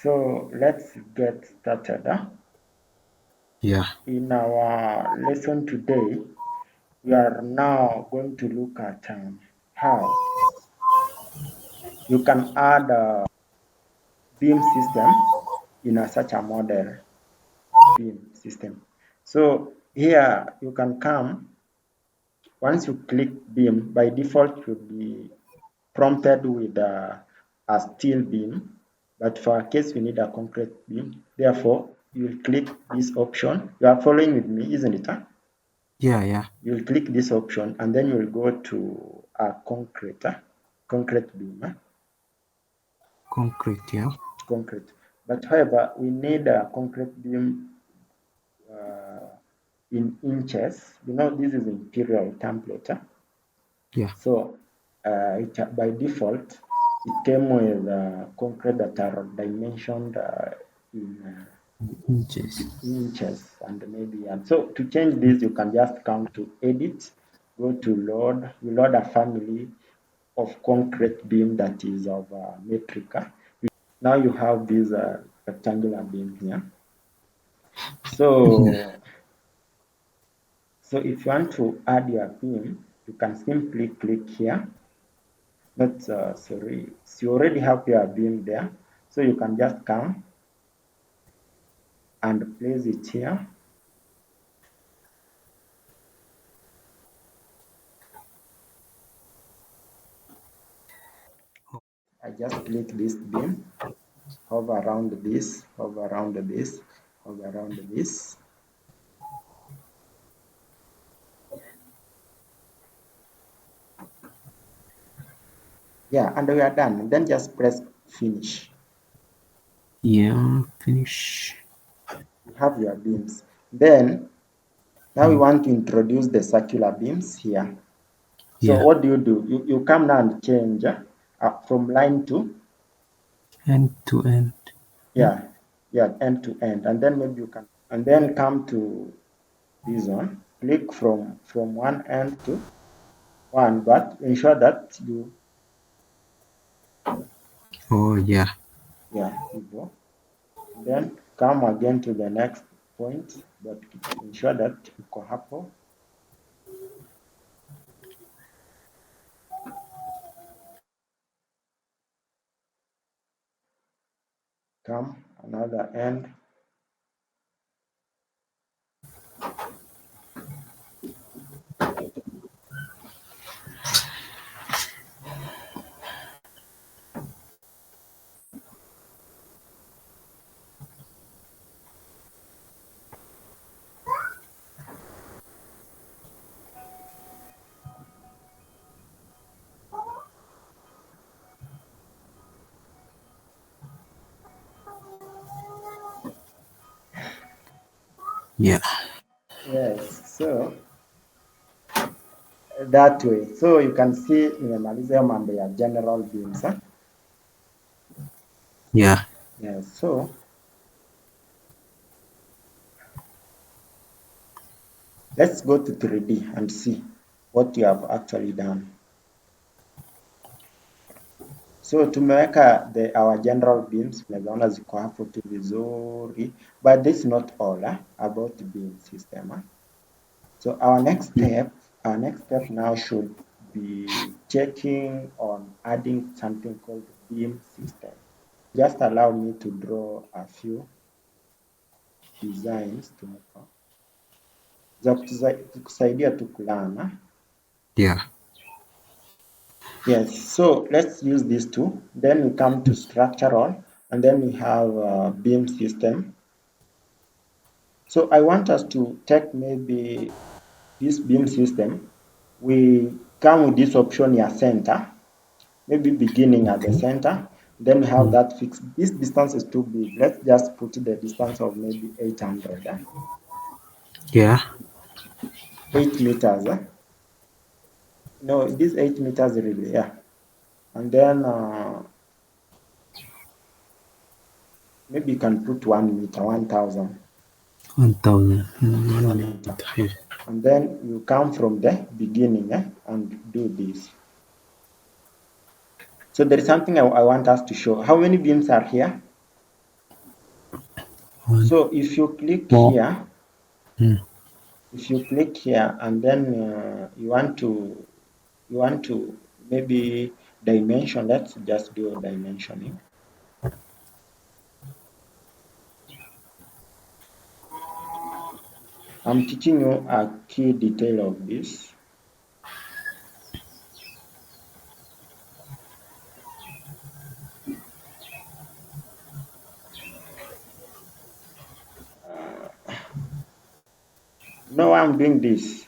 So let's get started. Yeah. In our lesson today, we are now going to look at how you can add a beam system in such a model beam system. So here you can come, once you click beam, by default you'll be prompted with a steel beam, but for our case we need a concrete beam. Therefore, you will click this option. You are following with me, isn't it? Huh? Yeah. You will click this option and then you will go to a concrete beam. Concrete, yeah. Concrete. But however, we need a concrete beam uh, in inches. You know, this is imperial template. Yeah. So by default, it came with concrete that are dimensioned in Inches. inches and maybe. And so to change this, you can just come to edit, go to load. You load a family of concrete beam that is of metric. Now you have this rectangular beam here. Yeah. So if you want to add your beam, you can simply click here. Not sorry, so you already have your beam there, so you can just come and place it here. I just click this beam, hover around this, hover around this, hover around this. Yeah, and we are done. Then just press finish. Yeah. Finish. You have your beams. Then now we want to introduce the circular beams here. So Yeah. what do? You come now and change from line to, End to end. Yeah. yeah, end to end, and then maybe you can, and then come to this one, click from one end to one, but ensure that you, Oh, yeah. yeah, you go, and then come again to the next point, but ensure that uko hapo. Come another end. Yeah. Yes, so that way, so you can see nimemaliza mambo ya general beams. Yeah. Yes, so let's go to 3D and see what you have actually done. So tumeweka our general beams, unaona ziko hapo tu vizuri, but this is not all about the beam system. So our next step now should be checking on adding something called beam system. Just allow me to draw a few designs za kutusaidia tu kulana. Yeah. Yes, so let's use these two. Then we come to structural, and then we have beam system. So I want us to take maybe this beam system. We come with this option here, center, maybe beginning at the Okay. center. Then we have that fixed. This distance is too big. Let's just put the distance of maybe 800. Yeah. 8 meters. No, this 8 meters really, yeah. And then maybe you can put 1 meter, 1,000. 1,000. 1 meter. And then you come from the beginning and do this. So there is something I want us to show. How many beams are here? One So if you click more. here, Mm. and then you want to maybe dimension, let's just do a dimensioning. I'm teaching you a key detail of this. Now I'm doing this.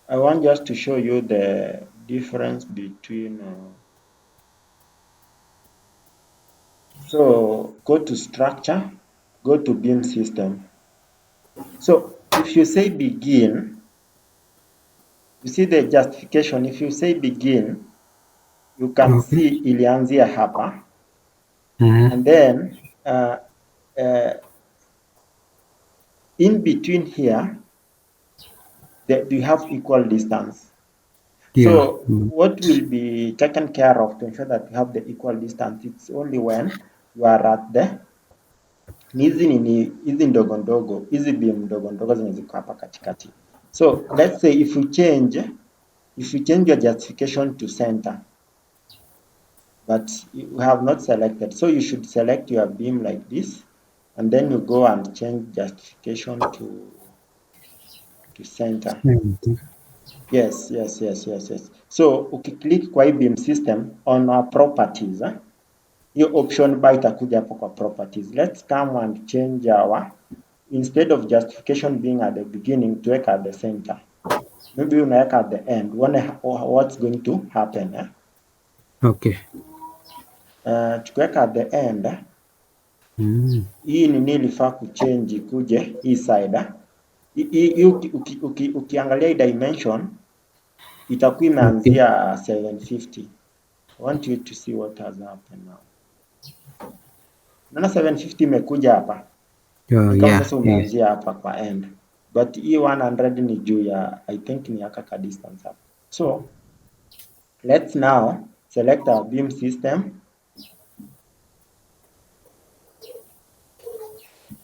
I want just to show you the difference between. So go to structure, go to beam system. So if you say begin, you see the justification. If you say begin, you can Okay. see ilianzia hapa, Mm-hmm. and then in between here, you have equal distance. Yeah. So what will be taken care of to ensure that you have the equal distance? It's only when you are at the hizi ndogo ndogo, hizi beam ndogo ndogo zenye ziko hapa katikati. So let's say if you change your justification to center, but you have not selected, so you should select your beam like this, and then you go and change justification to center. Yes. So ukiclick kwa hii beam system on our properties, hiyo option bar itakuja hapo kwa properties. Let's come and change our, instead of justification being at the beginning, tuweka at the center. Maybe unaweka at the end. What's going to happen. Okay. Tukiweka at the end, Mm. hii nini ilifaa kuchange kuje hii side. Ukiangalia hii dimension itakuwa Okay. imeanzia 750. I want you to see what has happened now. Naona 750 imekuja hapa. Oh, Ni kama yeah. sasa Yes. umeanzia hapa kwa end. But hii 100 ni juu ya, I think ni aka distance hapa. So let's now select our beam system,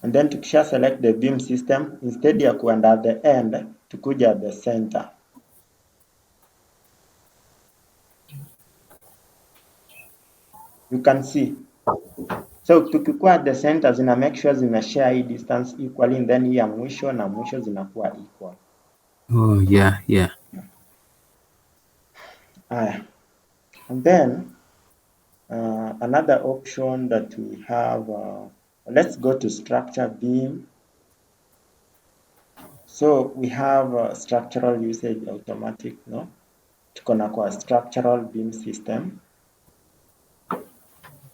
and then tukisha select the beam system, instead ya kuenda at the end, tukuja at the center. You can see. So tukikuwa at the center zina make sure zimeshare hii distance equally, and then hii ya mwisho na mwisho zinakuwa equal. Oh, yeah. Yeah. And then another option that we have, let's go to structure beam. So we have structural usage automatic, no? Tuko na kwa structural beam system.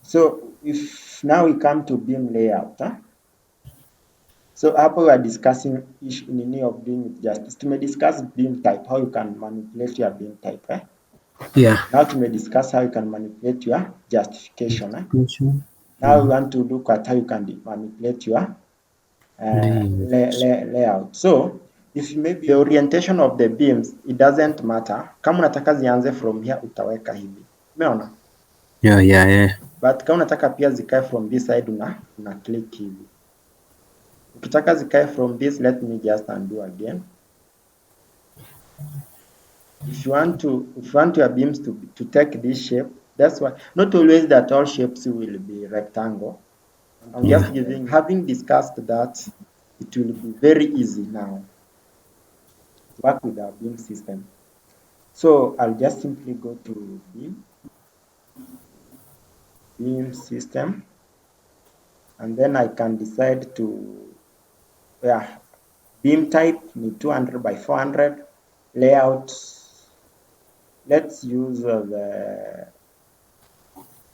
So if now we come to beam layout, so hapo we are discussing nini of beam with justice. Discuss beam type, how you can manipulate your beam type. Yeah. Now discuss how you can manipulate your justification. Justification. Now we want to look at how you can manipulate your layout. So if maybe the orientation of the beams, it doesn't matter. Kama unataka zianze from here, utaweka hivi. Umeona? Yeah. Yeah. Yeah. But kama unataka pia zikae from this side, una click hivi. Ukitaka zikae from this, let me just undo again. If you want your beams to take this shape, that's why not always that all shapes will be rectangle. I'm just having discussed that, it will be very easy now to work with our beam system. So I'll just simply go to beam system, and then I can decide to, beam type ni 200 by 400, layout, let's use the,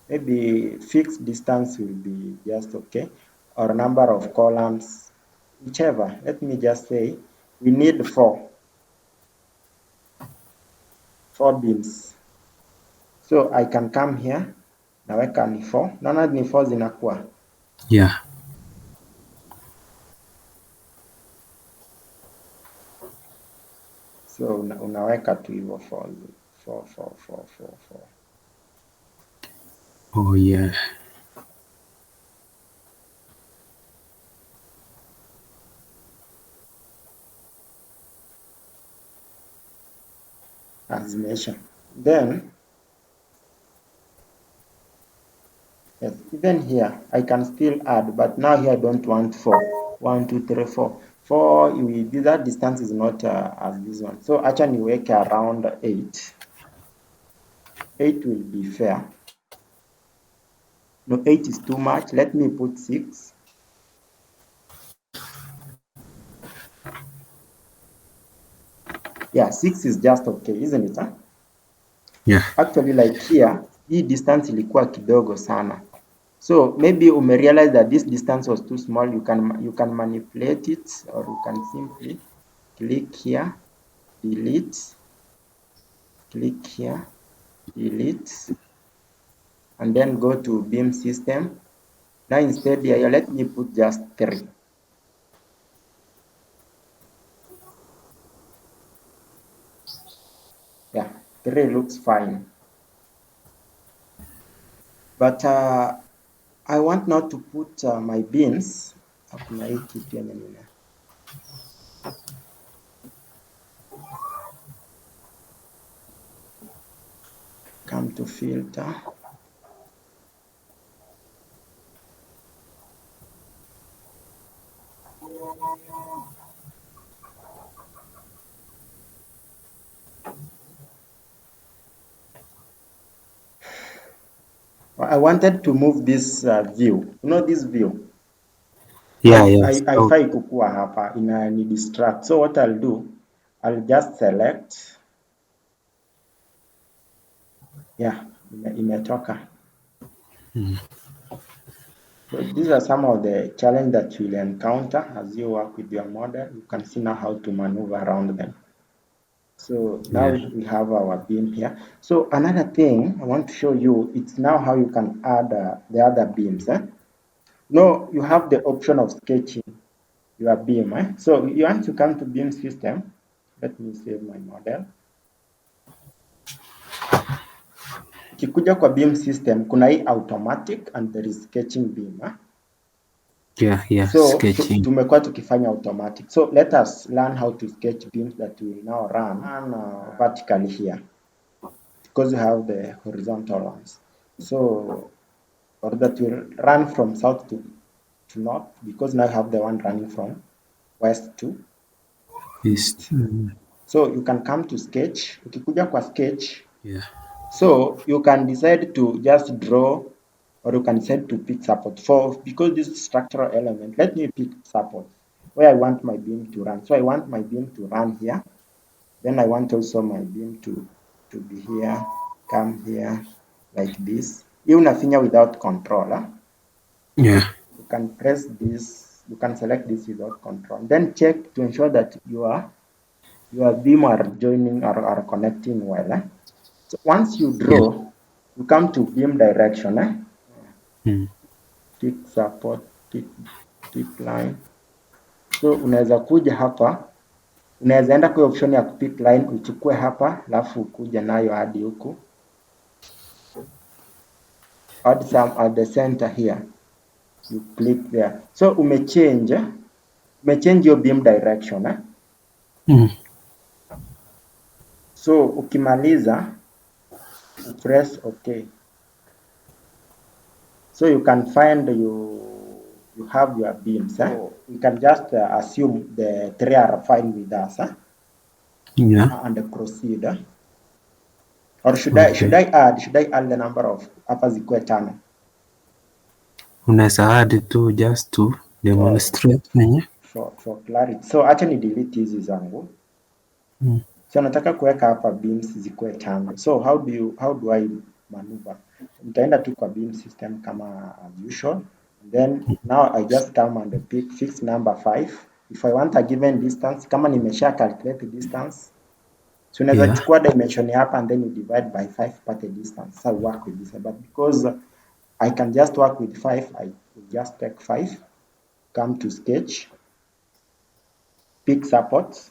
maybe fixed distance will be just okay, or number of columns, whichever. Let me just say we need four beams. So I can come here, naweka ni 4. Naona ni 4 zinakuwa. Yeah. So unaweka tu hivyo 4. Oh, yeah. zimeisha. Then yes, even here I can still add, but now here I don't want 4. 1 2 3 4. 4 that distance is not as this one. So acha niweke around 8. 8 will be fair. No, 8 is too much. Let me put 6. Yeah, 6 is just okay, isn't it? Huh? Yeah. Actually, like here, hii distance ilikuwa kidogo sana. So maybe realize that this distance was too small. You can manipulate it, or you can simply click here, delete, click here, delete, and then go to beam system. Now instead here, let me put just 3. Yeah, 3 looks fine. But I want now to put my beams. Kuna hii kitu yenye come to filter. I wanted to move this view. You know this view? Yeah, yes. Haifai kukua hapa, ni distract. So what I'll do, I'll just select. Yeah, imetoka. So these are some of the challenges that you'll encounter as you work with your model. You can see now how to maneuver around them. So now Yeah. we have our beam here. So another thing I want to show you, it's now how you can add the other beams. No, you have the option of sketching your beam. So you want to come to beam system. Let me save my model. Ukikuja kwa beam system, kuna hii automatic and there is sketching beam. Yeah, So sketching. tumekuwa tukifanya automatic. So let us learn how to sketch beams that will now run vertically here, because you have the horizontal ones. So, or that will run from south to north, because now you have the one running from west to east. So you can come to sketch. Ukikuja kwa sketch, Yeah. so you can decide to just draw, or you can decide to pick support. Because this structural element, let me pick support where I want my beam to run. So I want my beam to run here. Then I want also my beam to be here, come here, like this. Hii unafinya without control. Yeah. You can press this, you can select this without control. Then check to ensure that your beam are joining or are connecting well. So once you draw, you come to beam direction. Tick support, tick line. So unaweza kuja hapa, unaweza enda kwa option ya kupick line, uchukue hapa, alafu kuja nayo hadi huku. Add some at the center here. You click there. So umechange your beam direction. So ukimaliza, press OK. So you can find you have your beams. You can just assume the 3 are fine with us. Yeah. And proceed. Or should I add the number of hapa zikuwe 5? Unaweza add tu just to demonstrate for clarity. So acha ni delete hizi zangu. So nataka kuweka hapa beams zikuwe 5. So how do I maneuver? Nitaenda tu kwa beam system kama as usual. Then now I just come and pick fixed number 5. If I want a given distance, kama nimesha calculate distance, so unaweza chukua dimension hapa and then you divide by 5 upate distance. So I work with this. But because I can just work with 5, I will just take 5, come to sketch, pick support.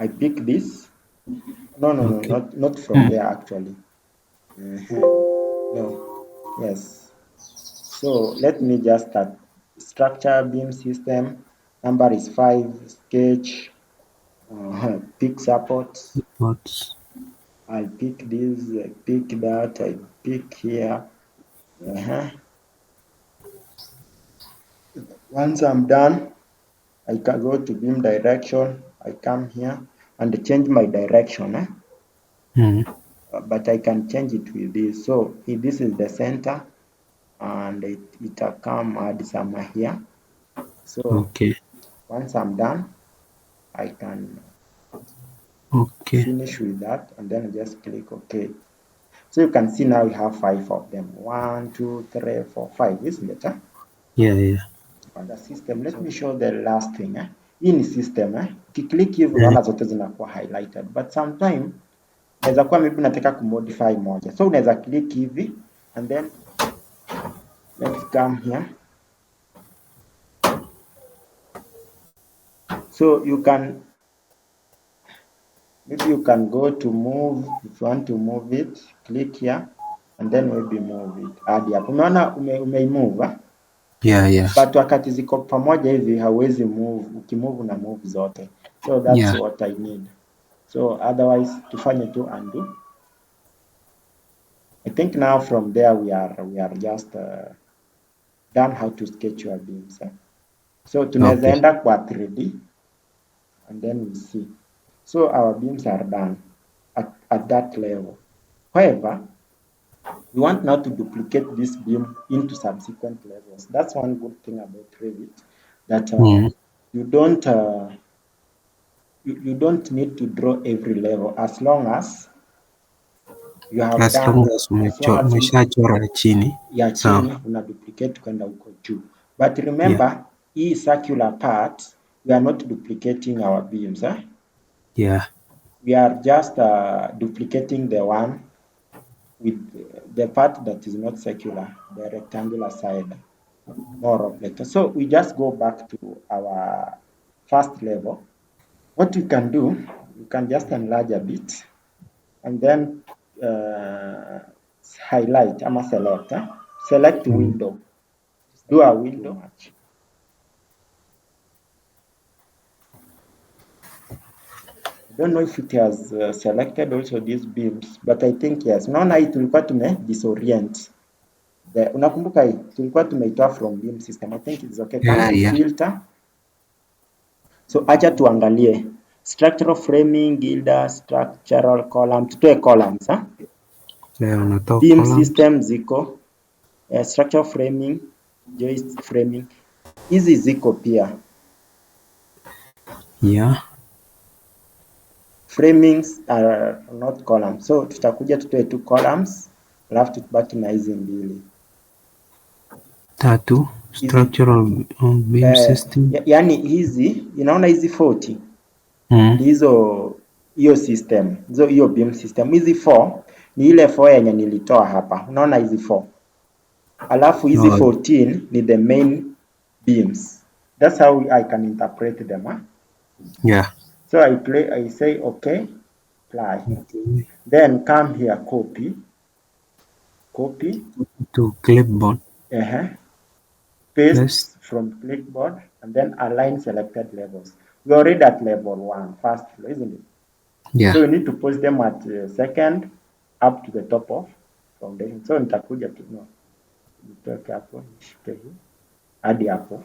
I pick this. No, not from there actually. No, yes. So let me just start. Structure, beam system, number is 5, sketch, pick support. I'll pick this, I pick that, I pick here. Once I'm done, I can go to beam direction. I come here and change my direction. But I can change it with this. So if this is the center, and it will come add somewhere here. So Okay. once I'm done, I can Okay. finish with that, and then just click OK. So you can see now we have 5 of them. 1, 2, 3, 4, 5, isn't it? Yeah, yeah. On the system, let me show the last thing. Hii ni system. Ukiklik hivi unaona zote zinakuwa highlighted, but sometime unaweza kuwa maybe unataka kumodify moja, so unaweza click hivi and then let's come here. So you can maybe you can go to move. If you want to move it, click here and then maybe move it hadi hapo. Umeona umeimove Yeah, yeah. but wakati ziko pamoja hivi hauwezi move. Ukimove na move zote, so that's Yeah. what I need. So otherwise tufanye tu undo. I think now from there we are just done how to sketch your beams. So tunaweza Okay. enda kwa 3D and then we see. So our beams are done at that level. However, we want now to duplicate this beam into subsequent levels. That's one good thing about Revit, that you don't need to draw every level as long as you have As done, long as umeshachora chini. ya chini una duplicate kwenda huko juu. But remember, hii circular part, we are not duplicating our beams. Yeah. We are just duplicating the one with the part that is not circular, the rectangular side, more of it. So we just go back to our first level. What you can do, you can just enlarge a bit and then highlight, ama select. Select window. Do a window. I don't know if it has selected also these beams, but I think yes. Unaona hii tulikuwa disorient. Unakumbuka hii tulikuwa tumeitoa from beam system. I think it's okay. Come to filter. So acha tuangalie structural framing, gilder, structural column. Tutoe columns. Beam system ziko, structural framing, joist framing. Hizi ziko pia. Yeah. Framings are not columns. So tutakuja tutoe 2 columns, alafu tutubaki na hizi mbili. Tatu, structural beam system. Yani hizi, inaona hizi 40? Hiyo system, hiyo beam system. Hizi 4 ni ile 4 yenye nilitoa hapa. Unaona hizi 4. Alafu hizi 14 ni the main beams. That's how I can interpret them. Yeah. So I say okay, apply. Okay. Then come here, copy to clipboard. Paste from clipboard and then align selected levels. We're already at level 1, first floor, isn't it? Yeah. So you need to post them at second up to the top of foundation. So nitakuja tu nitoke hapo nishike hii hadi hapo,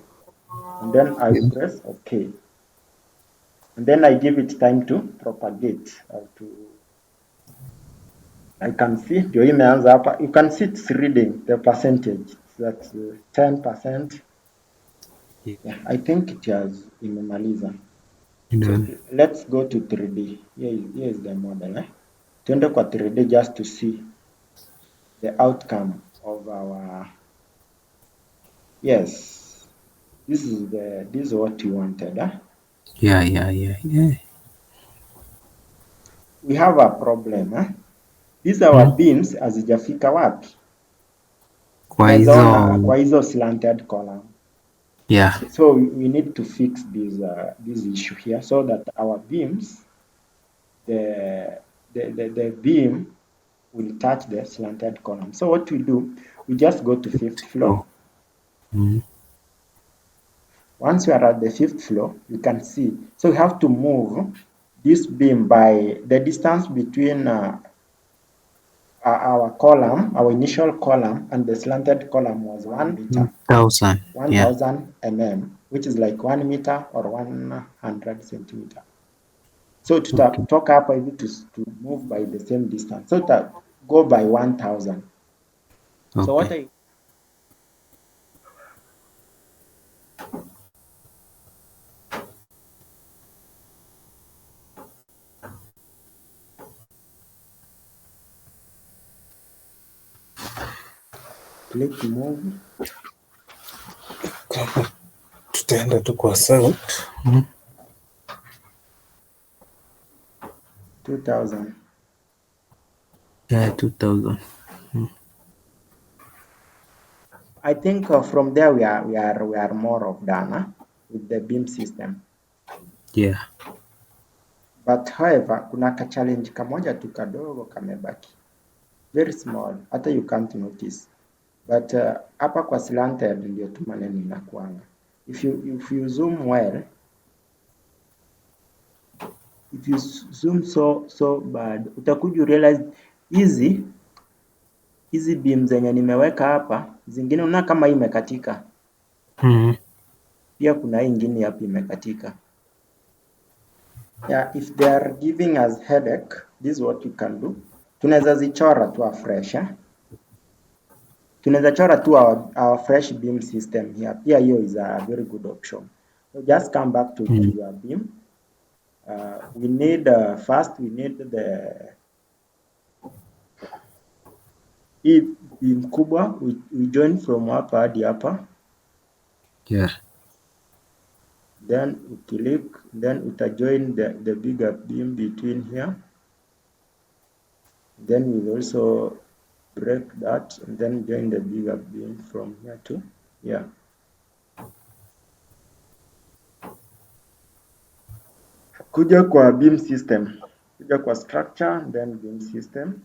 and then I press okay, and then I give it time to propagate or to, I can see ndio imeanza hapa. You can see it's reading the percentage. That's 10%. Yeah, I think it has imemaliza. So let's go to 3D. Here is the model. Tuende kwa 3D just to see the outcome of our, yes, this is what you wanted. Yeah. We have a problem. These are our beams hazijafika wapi? Kwa hizo slanted column. Yeah. So we need to fix this issue here so that our beams, the beam will touch the slanted column. So what we do, we just go to 5th floor. Once we are at the 5th floor, you can see. So we have to move this beam by the distance between our column, our initial column, and the slanted column was 1 meter, 1000. Yeah. 1000 mm, which is like 1 meter or 100 centimeter. So tutatoka hapa hivi to move by the same distance. So go by 1000. So what Okay. click move. Tutaenda tu kwa sound. 2000. Yeah, 2000. I think from there we are more of done with the beam system. Yeah. But however, kuna ka challenge kamoja tu kadogo kamebaki. Very small, hata you can't notice. But hapa kwa slanted ndio tu maneno inakuanga. If you zoom well, if you zoom so bad, utakuja realize hizi beam zenye nimeweka hapa, zingine unaona kama hii imekatika. Pia kuna hii ingine hapa imekatika. Yeah, if they are giving us headache, this is what you can do. Tunaweza zichora tu afresh. Tunaweza chora tu our fresh beam system here. Pia hiyo is a very good option. So just come back to your beam. We need first we need hii beam kubwa we join from hapa hadi hapa. Yeah. Then we click, then utajoin the bigger beam between here. Then we'll also break that and then join the bigger beam from here to here. Kuja kwa beam system, kuja kwa structure, then beam system.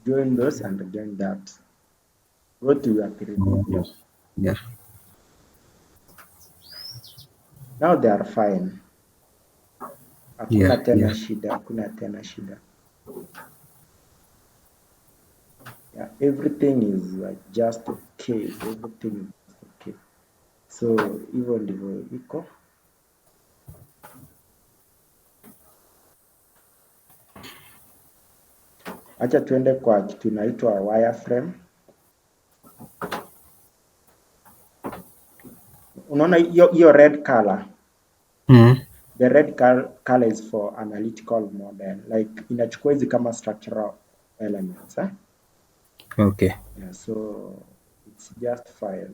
Join those and join that. Go to your 3D view. Yeah. Now they are fine. Hakuna Yeah, tena yeah. shida, hakuna tena shida. Yeah, everything is just okay. Everything is okay. So hivyo ndivyo iko. Acha tuende kwa kitu inaitwa wireframe. Unaona hiyo red color? The red color is for analytical model. Like inachukua hizi kama structural elements. Okay. Yeah, so it's just fine.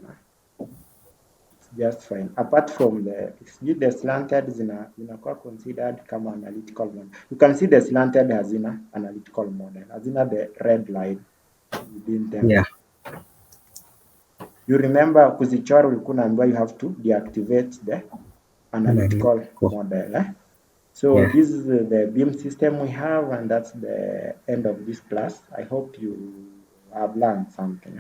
It's just fine. Apart from the slanted zinakuwa considered kama analytical model. You can see the slanted hazina analytical model. Hazina the red line within them. Yeah. You remember kuzichora ulikuwa unaambiwa you have to deactivate the analytical model. So Yeah. this is the beam system we have, and that's the end of this class. I hope you have learned something.